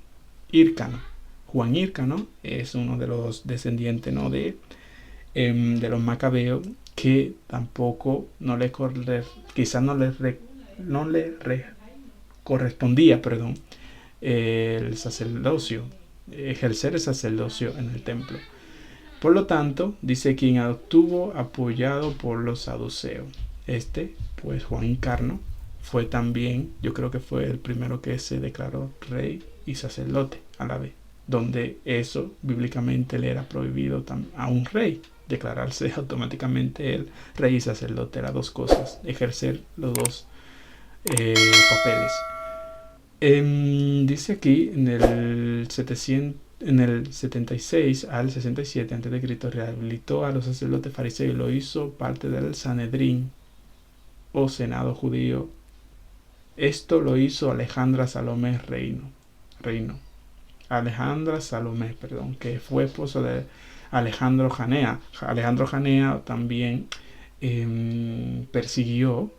Juan Hyrcano es uno de los descendientes, ¿no? de los macabeos, que tampoco quizás no le correspondía, el sacerdocio, ejercer el sacerdocio en el templo. Por lo tanto, dice quien estuvo apoyado por los saduceos. Pues Juan Hyrcano fue también, yo creo que fue el primero que se declaró rey y sacerdote a la vez, donde eso bíblicamente le era prohibido a un rey declararse automáticamente el rey y sacerdote. Eran dos cosas, ejercer los dos papeles. Dice aquí en el 76 al 67 a.C. rehabilitó a los sacerdotes fariseos y lo hizo parte del Sanedrín o Senado judío. Esto lo hizo Alejandra Salomé Alejandra Salomé, que fue esposo de Alejandro Janea. Alejandro Janea también persiguió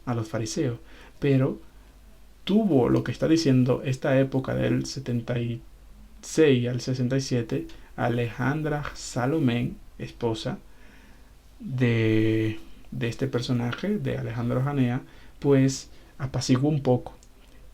a los fariseos, pero tuvo lo que está diciendo esta época del 76 al 67, Alejandra Salomé, esposa de este personaje, de Alejandro Janea, pues apaciguó un poco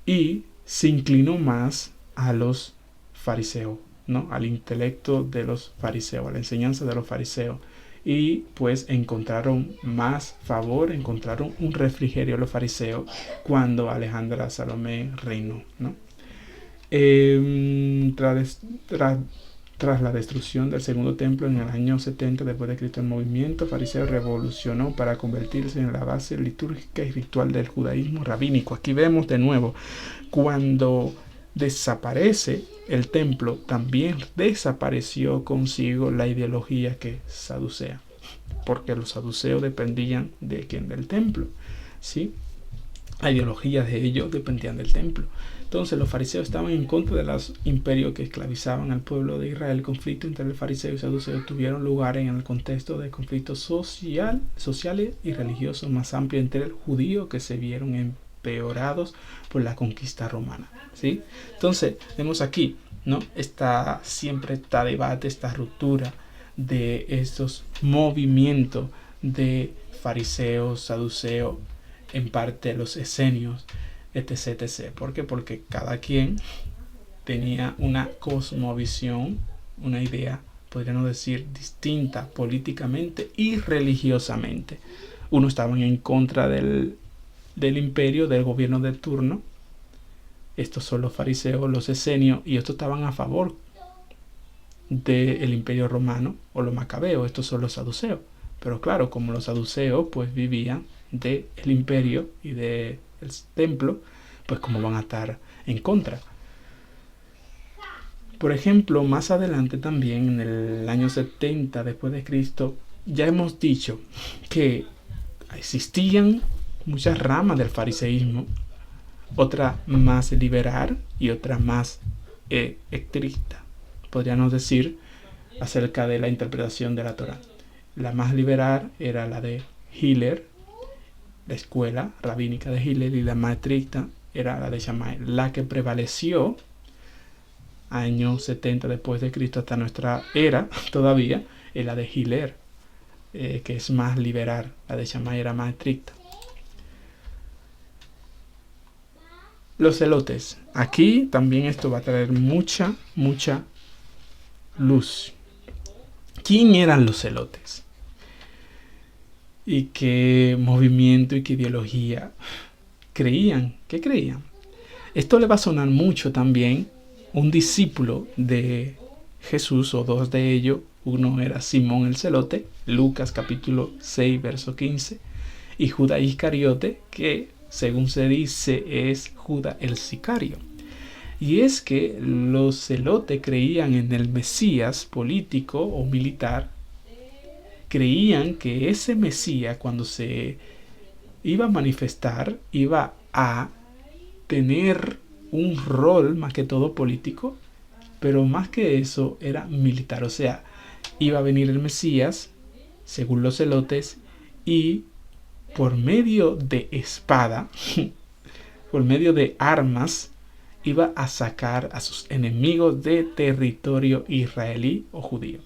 y se inclinó más a los fariseos, ¿no? Al intelecto de los fariseos, a la enseñanza de los fariseos. Y pues encontraron más favor, encontraron un refrigerio los fariseos cuando Alejandra Salomé reinó, ¿no? Tras la destrucción del segundo templo en el año 70 después de Cristo, el movimiento fariseo revolucionó para convertirse en la base litúrgica y ritual del judaísmo rabínico. Aquí vemos de nuevo, cuando desaparece el templo, también desapareció consigo la ideología que saducea, porque los saduceos dependían de quién, del templo, ¿sí? La ideología de ellos dependían del templo. Entonces los fariseos estaban en contra de los imperios que esclavizaban al pueblo de Israel. El conflicto entre el fariseo y saduceo tuvieron lugar en el contexto de conflictos sociales y religiosos más amplios entre el judío, que se vieron empeorados por la conquista romana, ¿sí? Entonces vemos aquí, ¿no? Siempre está debate, esta ruptura de estos movimientos de fariseos, saduceos, en parte los esenios, etc, etc. ¿Por qué? Porque cada quien tenía una cosmovisión, una idea, podríamos decir, distinta políticamente y religiosamente. Unos estaban en contra del imperio, del gobierno de turno. Estos son los fariseos, los esenios, y estos estaban a favor del imperio romano o los macabeos. Estos son los saduceos. Pero claro, como los saduceos pues vivían del imperio y del templo, pues como van a estar en contra. Por ejemplo, más adelante también, en el año 70 después de Cristo, ya hemos dicho que existían muchas ramas del fariseísmo, otra más liberal y otra más estricta, podríamos decir, acerca de la interpretación de la Torá. La más liberal era la de Hillel, la escuela rabínica de Hillel, y la más estricta era la de Shammai. La que prevaleció años 70 después de Cristo hasta nuestra era todavía es la de Hillel, que es más liberal. La de Shammai era más estricta. Los celotes. Aquí también esto va a traer mucha luz. ¿Quién eran los celotes? ¿Y qué movimiento y qué ideología creían? ¿Qué creían? Esto le va a sonar mucho también. Un discípulo de Jesús, o dos de ellos, uno era Simón el celote, Lucas capítulo 6, verso 15, y Judas Iscariote, que según se dice es Judas el sicario. Y es que los celotes creían en el Mesías político o militar. Creían que ese Mesías, cuando se iba a manifestar, iba a tener un rol más que todo político, pero más que eso era militar. O sea, iba a venir el Mesías, según los celotes, y por medio de espada, por medio de armas, iba a sacar a sus enemigos de territorio israelí o judío.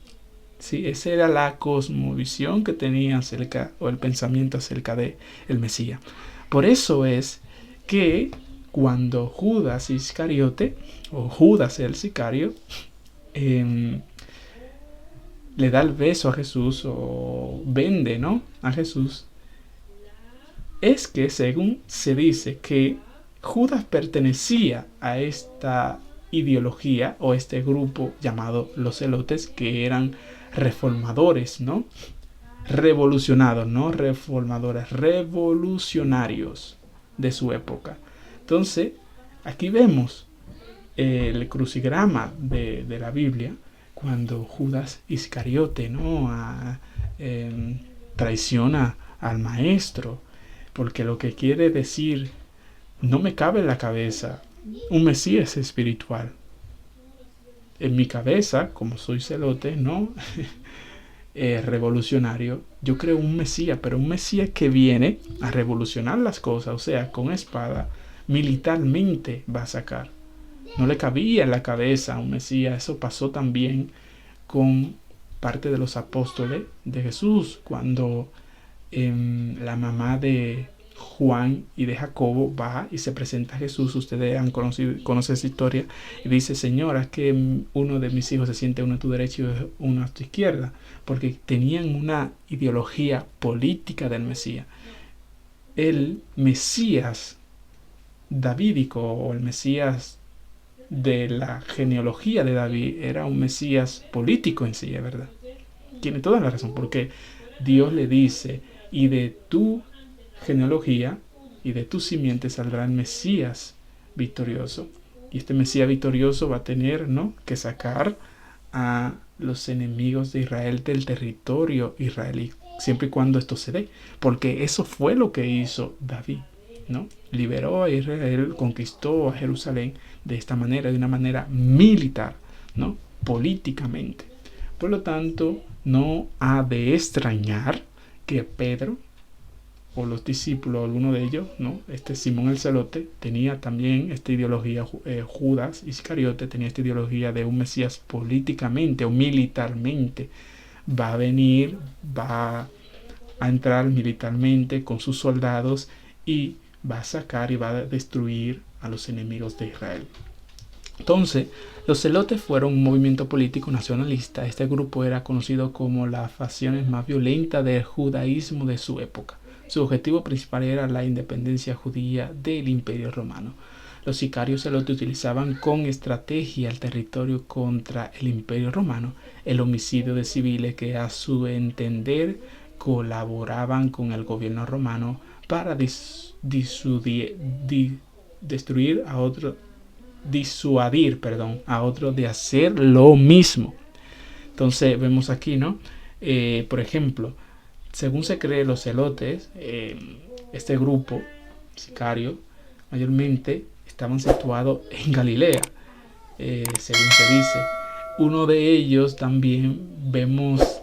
Sí, esa era la cosmovisión que tenía acerca, o el pensamiento acerca de el Mesías. Por eso es que cuando Judas Iscariote, o Judas el sicario, le da el beso a Jesús, o vende, ¿no?, a Jesús, es que según se dice que Judas pertenecía a esta ideología o este grupo llamado los celotes, que eran reformadores, ¿no? Revolucionados, no reformadores, revolucionarios de su época. Entonces, aquí vemos el crucigrama de la Biblia, cuando Judas Iscariote, ¿no?, traiciona al maestro, porque lo que quiere decir, no me cabe en la cabeza un Mesías espiritual. En mi cabeza, como soy celote, ¿no?, revolucionario, yo creo un Mesías, pero un Mesías que viene a revolucionar las cosas, o sea, con espada, militarmente va a sacar. No le cabía en la cabeza a un Mesías. Eso pasó también con parte de los apóstoles de Jesús, cuando la mamá de Juan y de Jacobo va y se presenta a Jesús. Ustedes conocen esa historia. Y dice: Señor, haz que uno de mis hijos se siente uno a tu derecha y uno a tu izquierda. Porque tenían una ideología política del Mesías. El Mesías davídico, o el Mesías de la genealogía de David, era un Mesías político en sí, es verdad. Tiene toda la razón, porque Dios le dice: y de tu genealogía y de tu simiente saldrá el Mesías victorioso. Y este Mesías victorioso va a tener, ¿no?, que sacar a los enemigos de Israel del territorio israelí, siempre y cuando esto se dé, porque eso fue lo que hizo David, ¿no? Liberó a Israel, conquistó a Jerusalén de esta manera, de una manera militar, ¿no?, políticamente. Por lo tanto, no ha de extrañar que Pedro o los discípulos, alguno de ellos, ¿no?, Simón el Celote, tenía también esta ideología. Judas Iscariote tenía esta ideología de un Mesías políticamente o militarmente. Va a venir, va a entrar militarmente con sus soldados y va a sacar y va a destruir a los enemigos de Israel. Entonces, los celotes fueron un movimiento político nacionalista. Este grupo era conocido como las facciones más violentas del judaísmo de su época. Su objetivo principal era la independencia judía del Imperio Romano. Los sicarios celotes utilizaban con estrategia el territorio contra el Imperio Romano, el homicidio de civiles que a su entender colaboraban con el gobierno romano para disuadir a otros de hacer lo mismo. Entonces vemos aquí, ¿no? Por ejemplo, según se cree, los celotes, este grupo sicario, mayormente estaban situados en Galilea, según se dice. Uno de ellos también vemos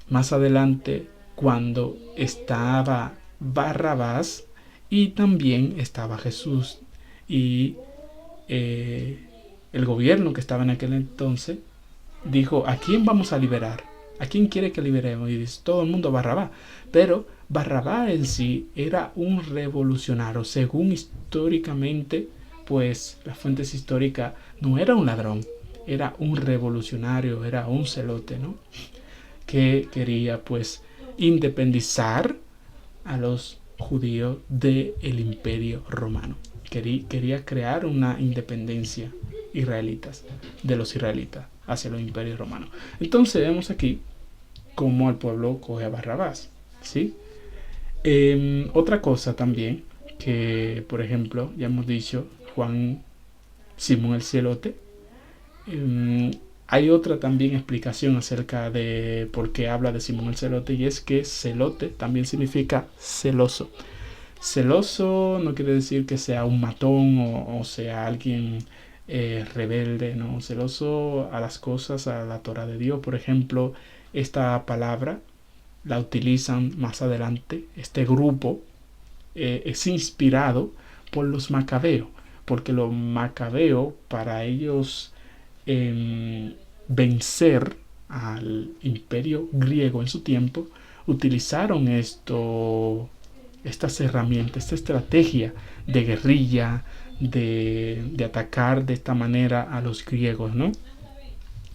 más adelante cuando estaba Barrabás y también estaba Jesús. Y el gobierno que estaba en aquel entonces dijo: ¿a quién vamos a liberar? ¿A quién quiere que liberemos? Y dice todo el mundo: Barrabás. Pero Barrabás en sí era un revolucionario. Según históricamente, pues las fuentes históricas, no era un ladrón, era un revolucionario, era un celote, ¿no?, que quería pues independizar a los judíos del Imperio Romano. Quería crear una independencia de los israelitas hacia los imperios romanos. Entonces vemos aquí cómo el pueblo coge a Barrabás, ¿sí? Otra cosa también, que por ejemplo ya hemos dicho, Simón el Celote. Hay otra también explicación acerca de por qué habla de Simón el Celote, y es que celote también significa celoso. Celoso no quiere decir que sea un matón o sea alguien rebelde, ¿no? Celoso a las cosas, a la Torah de Dios. Por ejemplo, esta palabra la utilizan más adelante. Este grupo es inspirado por los macabeos, porque los macabeos, para ellos vencer al imperio griego en su tiempo, utilizaron estas herramientas, esta estrategia de guerrilla, de atacar de esta manera a los griegos, ¿no?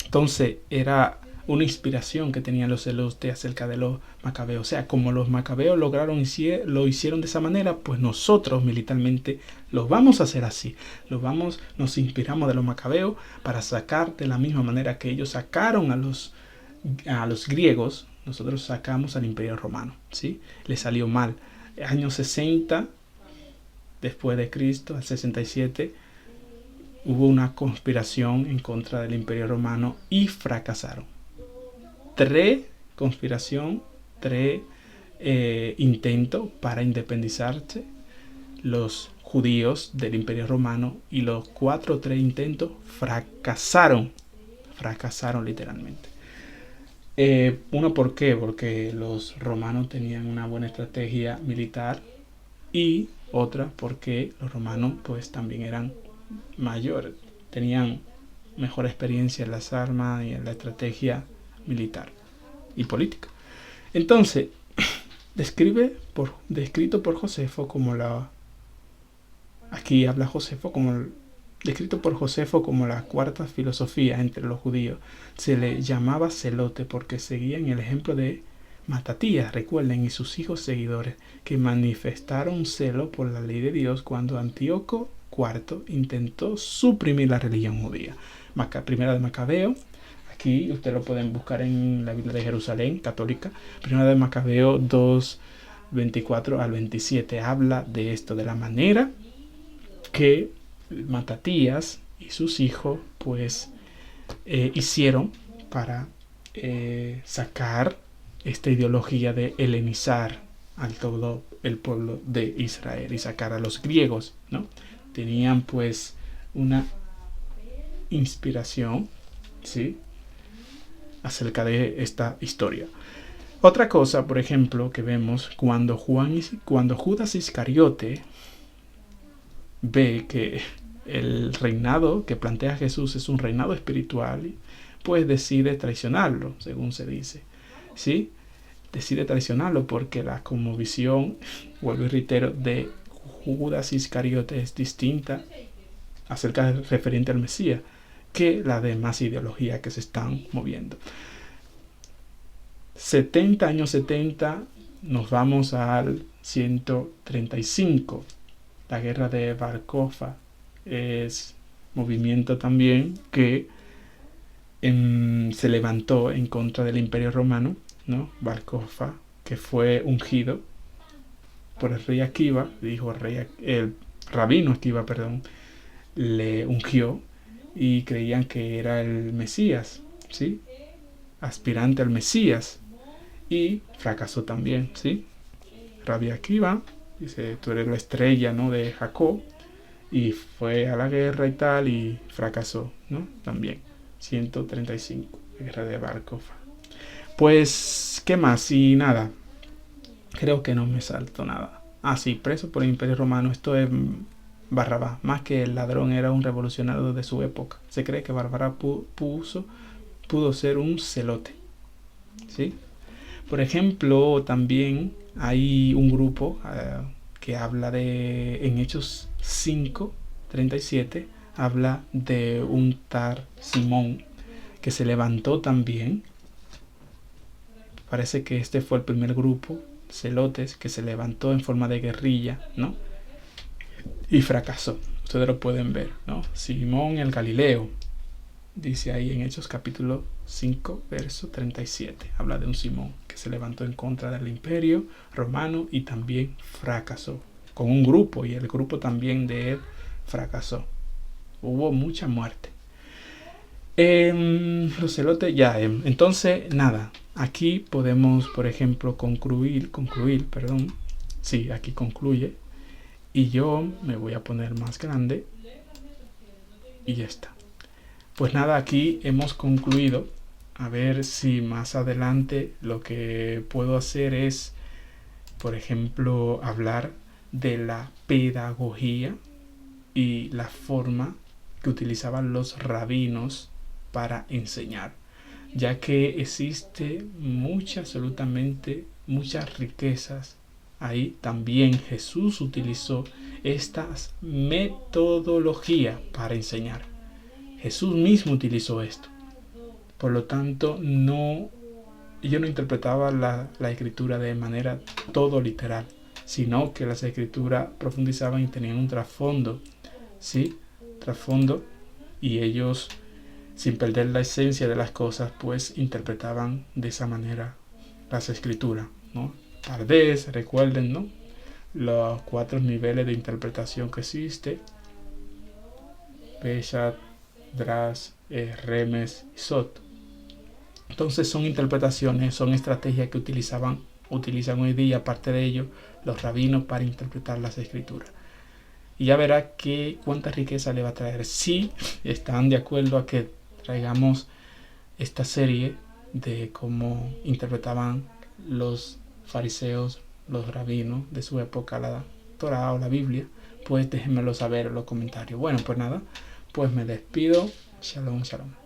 Entonces era una inspiración que tenían los celotes acerca de los macabeos. O sea, como los macabeos lo hicieron de esa manera, pues nosotros militarmente lo vamos a hacer así. Nos inspiramos de los macabeos para sacar de la misma manera que ellos sacaron a los griegos. Nosotros sacamos al Imperio Romano, ¿sí? Le salió mal. Años 60 después de Cristo, al 67, hubo una conspiración en contra del Imperio Romano y fracasaron. 3 intentos para independizarse los judíos del Imperio Romano, y los 4 o 3 intentos fracasaron literalmente. Uno, ¿por qué? Porque los romanos tenían una buena estrategia militar, y otra porque los romanos pues también eran mayores, tenían mejor experiencia en las armas y en la estrategia militar y política. Entonces, descrito por Josefo como aquí habla Josefo descrito por Josefo como la cuarta filosofía entre los judíos. Se le llamaba celote porque seguían el ejemplo de Matatías, recuerden, y sus hijos seguidores, que manifestaron celo por la ley de Dios cuando Antíoco IV intentó suprimir la religión judía. Primera de Macabeo, aquí ustedes lo pueden buscar en la Biblia de Jerusalén católica. Primera de Macabeo 2, 24 al 27 habla de esto, de la manera que Matatías y sus hijos pues hicieron para sacar esta ideología de helenizar a todo el pueblo de Israel y sacar a los griegos, ¿no? Tenían pues una inspiración, ¿sí?, acerca de esta historia. Otra cosa, por ejemplo, que vemos cuando Judas Iscariote ve que el reinado que plantea Jesús es un reinado espiritual, pues decide traicionarlo, según se dice, ¿sí? Decide traicionarlo porque la cosmovisión, vuelvo y reitero, de Judas Iscariote es distinta referente al Mesías que la demás ideologías que se están moviendo. 70 nos vamos al 135. La guerra de Bar Kokhba es movimiento también que se levantó en contra del Imperio Romano, ¿no? Bar Kokhba, que fue ungido por el rey Akiba, el rabino Akiba, le ungió y creían que era el Mesías, ¿sí?, aspirante al Mesías, y fracasó también, ¿sí? Rabbi Akiba dice: tú eres la estrella, ¿no?, de Jacob, y fue a la guerra y tal y fracasó, ¿no? También 135, guerra de Bar Kokhba. Pues, ¿qué más? Y nada, creo que no me salto nada. Sí, preso por el Imperio Romano. Esto es Barrabás. Más que el ladrón, era un revolucionario de su época. Se cree que Barrabás pudo ser un celote, ¿sí? Por ejemplo, también hay un grupo que habla en Hechos 5:37, habla de un tal Simón que se levantó también. Parece que este fue el primer grupo, celotes, que se levantó en forma de guerrilla, ¿no? Y fracasó. Ustedes lo pueden ver, ¿no? Simón el Galileo, dice ahí en Hechos capítulo 5, verso 37. Habla de un Simón que se levantó en contra del Imperio Romano y también fracasó con un grupo, y el grupo también de él fracasó. Hubo mucha muerte. Los celotes ya. Entonces, nada. Aquí podemos, por ejemplo, concluir. Sí, aquí concluye. Y yo me voy a poner más grande. Y ya está. Pues nada, aquí hemos concluido. A ver si más adelante lo que puedo hacer es, por ejemplo, hablar de la pedagogía y la forma que utilizaban los rabinos para enseñar, ya que existe absolutamente muchas riquezas ahí. También Jesús utilizó estas metodologías para enseñar. Jesús mismo utilizó esto. Por lo tanto, yo no interpretaba la escritura de manera todo literal, sino que las escrituras profundizaban y tenían un trasfondo, ¿sí? Y ellos, sin perder la esencia de las cosas, pues interpretaban de esa manera las escrituras, ¿no? Tardés, recuerden, ¿no?, los 4 niveles de interpretación que existe: Peshat, Dras, Remes y Sot. Entonces son interpretaciones, son estrategias que utilizan hoy día, aparte de ello, los rabinos para interpretar las escrituras. Y ya verá cuánta riqueza le va a traer. Si están de acuerdo a que traigamos esta serie de cómo interpretaban los fariseos, los rabinos de su época, la Torah o la Biblia, pues déjenmelo saber en los comentarios. Bueno, pues nada, pues me despido. Shalom, shalom.